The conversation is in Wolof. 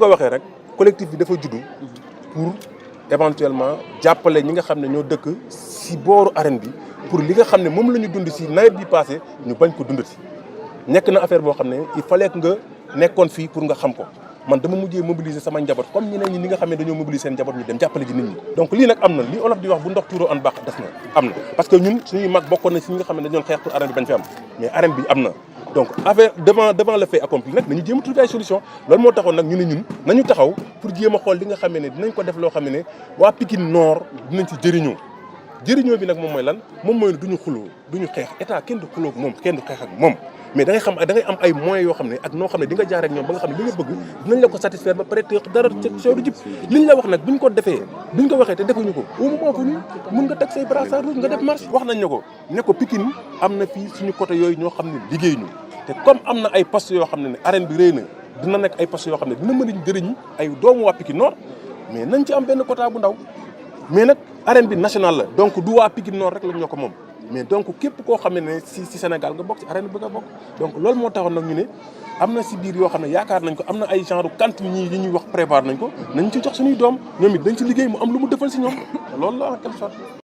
ko waxee rek collectif bi dafa juddu pour éventuellement jàppale ñi nga xam ne ñoo dëkk si booru arène bi pour li nga xam ne moom la ñu dund si nawet bi passé ñu bañ ko dundati nekk na affaire boo xam ne il fallait que nga nekkoon fii pour nga xam ko man dama mujjee mobiliser sama njaboot comme ñeneen ñi nga xam ne dañoo mobiliser seen njaboot ñu dem jàppale ji nit ñi. donc lii nag am na li olof di wax bu ndox tuuroo an baax des na am na parce que ñun suñuy mag bokkoon na si ñi nga xam ne dañu doon xeex pour arène bi bañ fi am mais arène bi am na. donc affaire devant le fait accompli nag nañu jéem a trouver ay solution loolu moo taxoon nag ñu ne ñun nañu taxaw pour jéem a xool li nga xam ne dinañ ko def loo xam ne waa Pikine Nord dinañ ci jëriñoo bi nag moom mooy lan moom mooy duñu xuloo duñu xeex état kenn du xuloo ak moom kenn du xeex ak moom mais da ngay am ay moyens yoo xam ne ak noo xam ne di nga jaar ak ñoom ba nga xam ne li nga bëgg dinañ la ko satisfaire ba pare te dara soo du jib liñ la wax nag buñ ko defee buñ ko waxee te defuñu ko au moment venu mun nga teg say brassard rouge nga def marche wax nañ ne ko Pikine am na fii suñu côté yooyu ñoo xam ne liggéey ñu te comme am na ay postes yoo xam ne arène bi rëy na dina nekk ay postes yoo xam ne dina mën a jëriñ ay doomu waa Pikine Nord mais nañ ci am benn quota bu ndaw mais nag arène bi nationale la donc du waa Pikine Nord rek la ñoo ko moom mais donc képp koo xam ne si Sénégal nga bokk si arène bi nga bokk donc loolu moo taxoon nag ñu ne am na si biir yoo xam ne yaakaar nañ ko am na ay genre cantine yi ñuy wax prévoir nañ ko nañ ci jox suñuy doom ñoom it dañ ci liggéey mu am lu mu defal si ñoom loolu la en quelque sorte